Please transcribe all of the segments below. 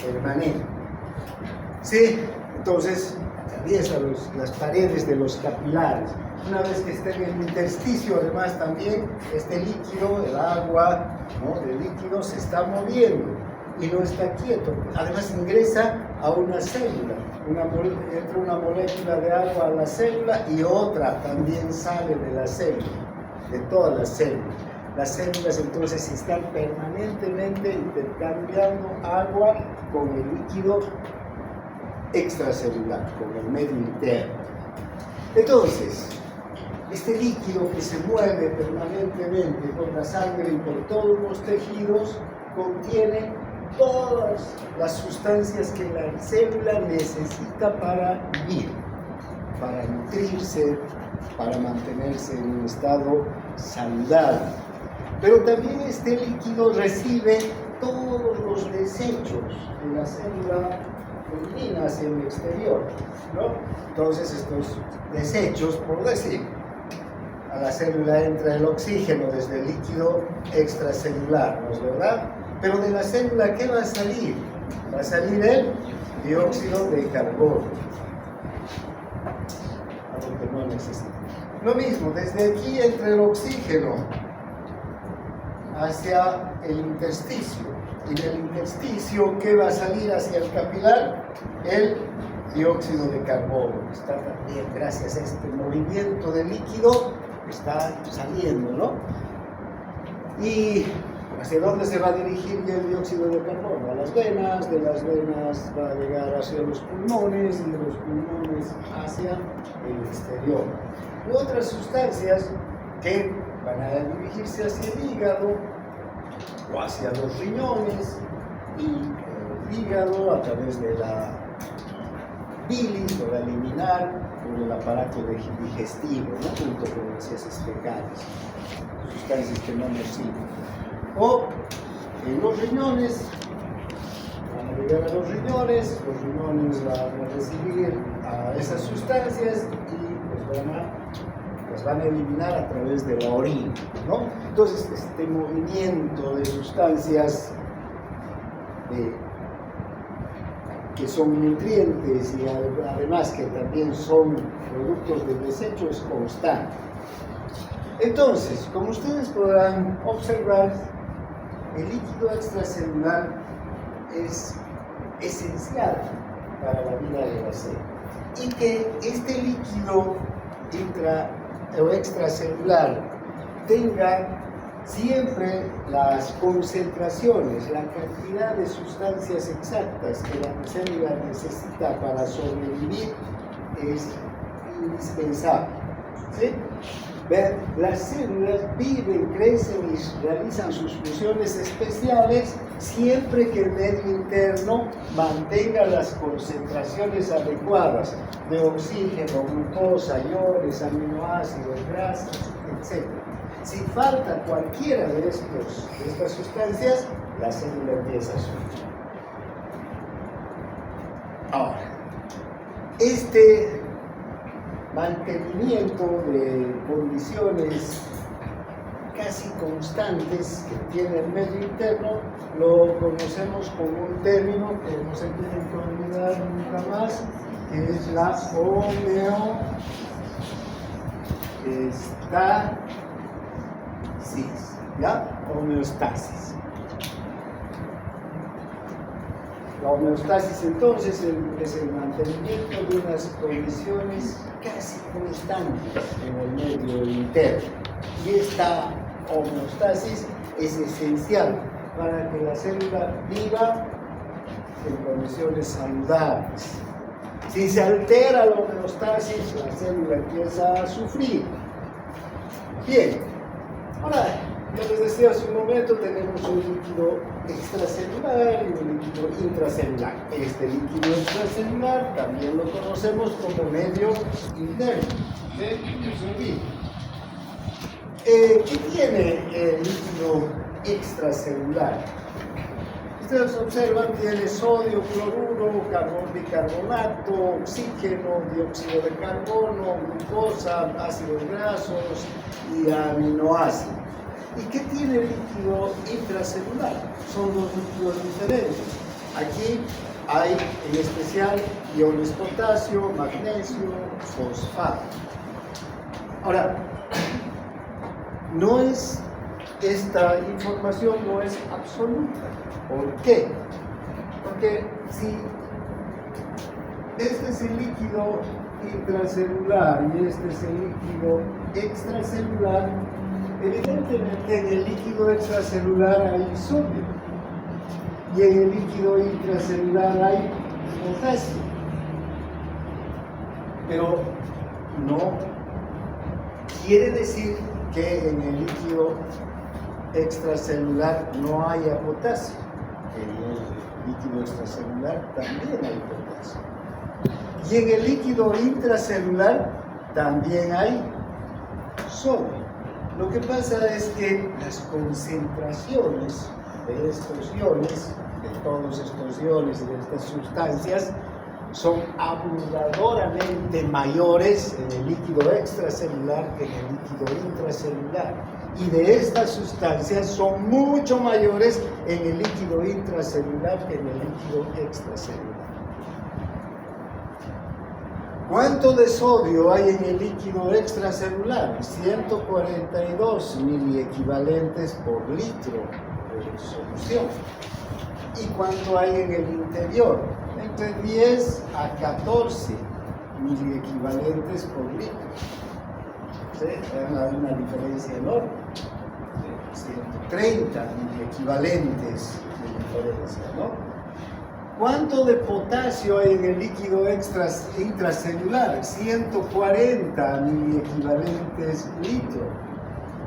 permanente. Sí, entonces atraviesa las paredes de los capilares. Una vez que esté en el intersticio, además también este líquido, el agua, ¿no?, del líquido se está moviendo y no está quieto. Además ingresa a una célula, entra una molécula de agua a la célula y otra también sale de la célula, de todas las células. Las células entonces están permanentemente intercambiando agua con el líquido extracelular, con el medio interno. Entonces, este líquido que se mueve permanentemente por la sangre y por todos los tejidos contiene todas las sustancias que la célula necesita para vivir, para nutrirse, para mantenerse en un estado saludable. Pero también este líquido recibe todos los desechos que la célula elimina hacia el exterior, ¿no? Entonces estos desechos, por decir, a la célula entra el oxígeno desde el líquido extracelular, ¿no es verdad? Pero de la célula, ¿qué va a salir? Va a salir el dióxido de carbono, algo que no necesita. Lo mismo, desde aquí entra el oxígeno hacia el intersticio. Y del intersticio, ¿qué va a salir hacia el capilar? El dióxido de carbono. Está también, gracias a este movimiento de líquido, está saliendo, ¿no? ¿Y hacia dónde se va a dirigir el dióxido de carbono? A las venas, de las venas va a llegar hacia los pulmones y de los pulmones hacia el exterior. Y otras sustancias que van a dirigirse hacia el hígado o hacia los riñones, y el hígado a través de la bilis lo va a eliminar por el aparato digestivo, ¿no?, junto con las heces fecales, sustancias que no nos sirven. O en los riñones, van a llegar a los riñones van a recibir a esas sustancias y las van a eliminar a través de la orina, ¿no? Entonces, este movimiento de sustancias que son nutrientes y además que también son productos del desecho es constante. Entonces, como ustedes podrán observar, el líquido extracelular es esencial para la vida de la célula, y que este líquido o extracelular tenga siempre las concentraciones, la cantidad de sustancias exactas que la célula necesita para sobrevivir es indispensable, ¿sí? Las células viven, crecen y realizan sus funciones especiales siempre que el medio interno mantenga las concentraciones adecuadas de oxígeno, glucosa, iones, aminoácidos, grasas, etc. Si falta cualquiera de estas sustancias, la célula empieza a sufrir. Ahora, este mantenimiento de condiciones casi constantes que tiene el medio interno lo conocemos como un término que no se tiene que olvidar nunca más, que es la homeostasis, ¿ya? Homeostasis. La homeostasis entonces es el mantenimiento de unas condiciones casi constantes en el medio interno. Y esta homeostasis es esencial para que la célula viva en condiciones saludables. Si se altera la homeostasis, la célula empieza a sufrir. Bien, ahora, ya les decía hace un momento, tenemos un líquido extracelular y un líquido intracelular. Este líquido extracelular también lo conocemos como medio interno. ¿Sí? ¿Qué tiene el líquido extracelular? Ustedes observan, tiene sodio, cloruro, carbón, bicarbonato, oxígeno, dióxido de carbono, glucosa, ácidos grasos y aminoácidos. ¿Y qué tiene el líquido intracelular? Son dos líquidos diferentes. Aquí hay en especial iones potasio, magnesio, fosfato. Ahora, esta información no es absoluta. ¿Por qué? Porque si este es el líquido intracelular y este es el líquido extracelular, evidentemente en el líquido extracelular hay sodio y en el líquido intracelular hay potasio. Pero no quiere decir que en el líquido extracelular no haya potasio. En el líquido extracelular también hay potasio. Y en el líquido intracelular también hay sodio. Lo que pasa es que las concentraciones de estos iones, de todos estos iones y de estas sustancias, son abrumadoramente mayores en el líquido extracelular que en el líquido intracelular. Y de estas sustancias son mucho mayores en el líquido intracelular que en el líquido extracelular. ¿Cuánto de sodio hay en el líquido extracelular? 142 miliequivalentes por litro de solución. ¿Y cuánto hay en el interior? Entre 10 a 14 miliequivalentes por litro. ¿Sí? Hay una diferencia enorme. 130 miliequivalentes de diferencia, ¿no? ¿Cuánto de potasio hay en el líquido intracelular? 140 miliequivalentes litro.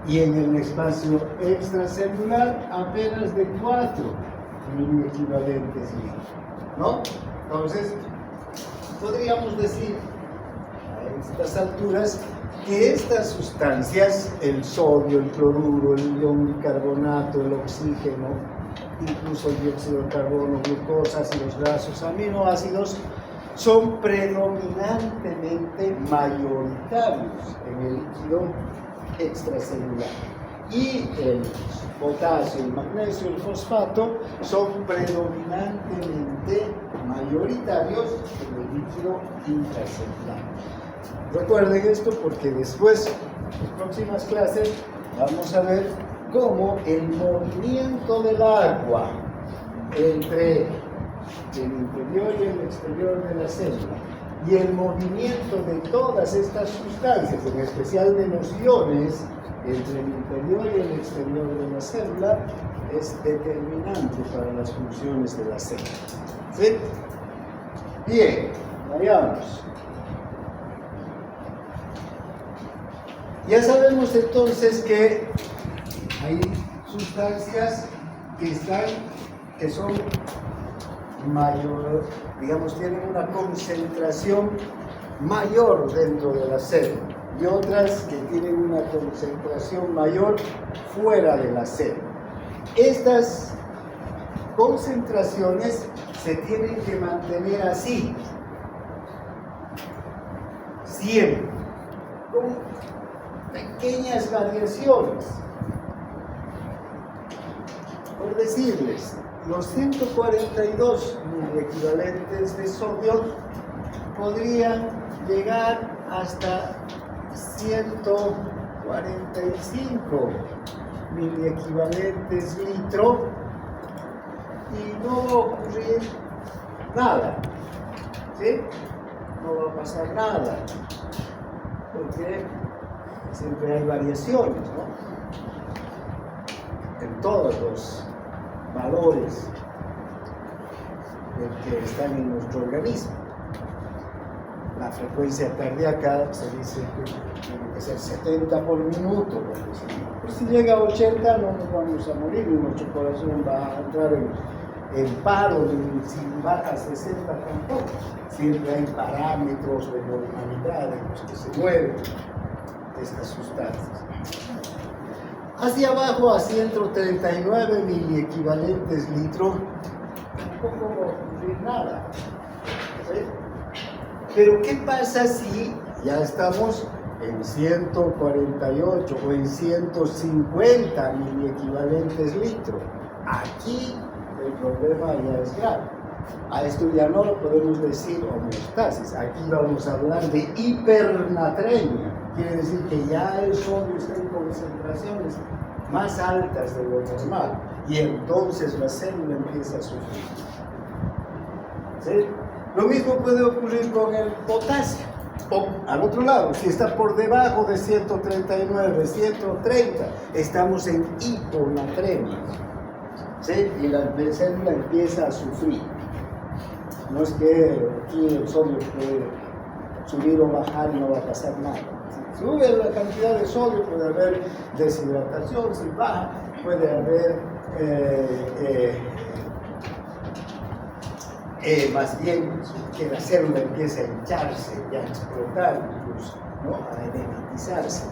Y en el espacio extracelular apenas de 4 miliequivalentes litro, ¿no? Entonces, podríamos decir a estas alturas que estas sustancias, el sodio, el cloruro, el ion bicarbonato, el oxígeno, incluso el dióxido de carbono, glucosa, ácidos grasos, aminoácidos, son predominantemente mayoritarios en el líquido extracelular. Y el potasio, el magnesio, el fosfato son predominantemente mayoritarios en el líquido intracelular. Recuerden esto porque después, en las próximas clases, vamos a ver cómo el movimiento del agua entre el interior y el exterior de la célula y el movimiento de todas estas sustancias, en especial de los iones, entre el interior y el exterior de la célula, es determinante para las funciones de la célula. ¿Sí? Bien, vayamos. Ya sabemos entonces que hay sustancias que son mayor, digamos, tienen una concentración mayor dentro de la célula y otras que tienen una concentración mayor fuera de la célula. Estas concentraciones se tienen que mantener así, siempre, con pequeñas variaciones. Por decirles, los 142 miliequivalentes de sodio podrían llegar hasta 145 miliequivalentes litro y no va a ocurrir nada, ¿sí? No va a pasar nada, porque siempre hay variaciones, ¿no? En todos los valores que están en nuestro organismo. La frecuencia cardíaca se dice que tiene que ser 70 por minuto. Pues si llega a 80 no nos vamos a morir y nuestro corazón va a entrar en paro, si baja a 60 tampoco. Siempre hay parámetros de normalidad en los que se mueven estas sustancias. Hacia abajo, a 139 miliequivalentes litro, tampoco va a ocurrir nada. ¿Sí? Pero ¿qué pasa si ya estamos en 148 o en 150 miliequivalentes litro? Aquí el problema ya es grave. A esto ya no lo podemos decir homeostasis. Aquí vamos a hablar de hipernatremia. Quiere decir que ya el sodio está en concentraciones más altas de lo normal y entonces la célula empieza a sufrir. ¿Sí? Lo mismo puede ocurrir con el potasio. O al otro lado, si está por debajo de 139, 130, estamos en hiponatremia. ¿Sí? Y la célula empieza a sufrir. No es que aquí el sodio puede subir o bajar y no va a pasar nada. Si sube la cantidad de sodio, puede haber deshidratación. Si baja, puede haber más bien que la célula empiece a hincharse y a explotar, incluso, ¿no? A edematizarse,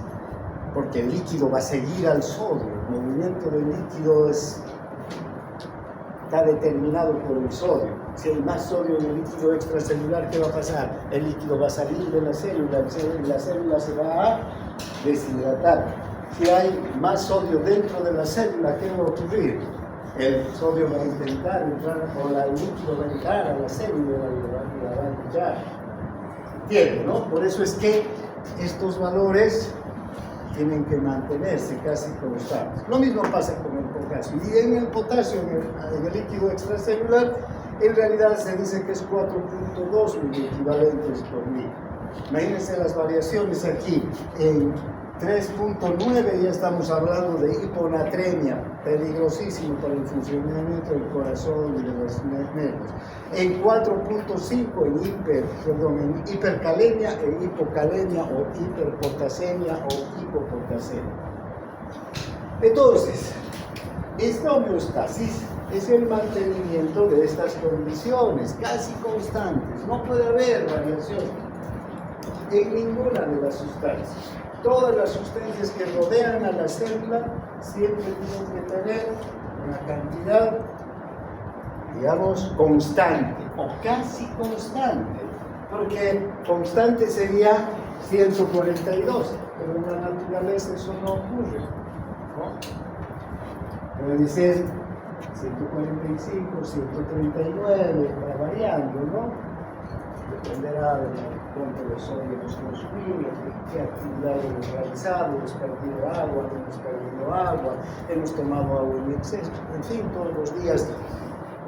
porque el líquido va a seguir al sodio. El movimiento del líquido está determinado por el sodio. Si hay más sodio en el líquido extracelular, ¿qué va a pasar? El líquido va a salir de la célula y la célula se va a deshidratar. Si hay más sodio dentro de la célula, ¿qué va a ocurrir? El sodio va a intentar entrar, o el líquido va a entrar a la célula y la va a hinchar. ¿Entiende, no? Por eso es que estos valores tienen que mantenerse casi constantes. Lo mismo pasa con el potasio. Y en el potasio, en el líquido extracelular, en realidad se dice que es 4.2 miliequivalentes por litro. Imagínense las variaciones aquí. En 3.9 ya estamos hablando de hiponatremia, peligrosísimo para el funcionamiento del corazón y de los nervios. En 4.5 en hipercalemia, en hipocalemia o hiperpotasemia o hipopotasemia. Entonces, esta homeostasis es el mantenimiento de estas condiciones casi constantes. No puede haber variación en ninguna de las sustancias. Todas las sustancias que rodean a la célula siempre tienen que tener una cantidad, digamos, constante o casi constante, porque constante sería 142, pero en la naturaleza eso no ocurre, ¿no? Puede ser 145, 139, va variando, ¿no? Dependerá del cuánto de sodio hemos consumido, qué actividad hemos realizado, hemos perdido agua, no hemos perdido agua, hemos tomado agua en exceso. En fin, todos los días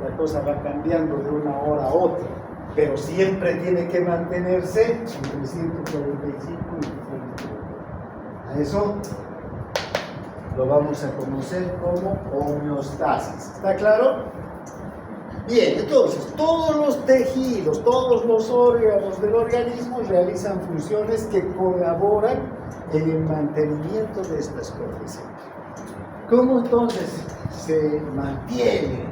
la cosa va cambiando de una hora a otra, pero siempre tiene que mantenerse entre 145 y 130. A eso lo vamos a conocer como homeostasis. ¿Está claro? Bien, entonces, todos los tejidos, todos los órganos del organismo realizan funciones que colaboran en el mantenimiento de estas condiciones. ¿Cómo entonces se mantiene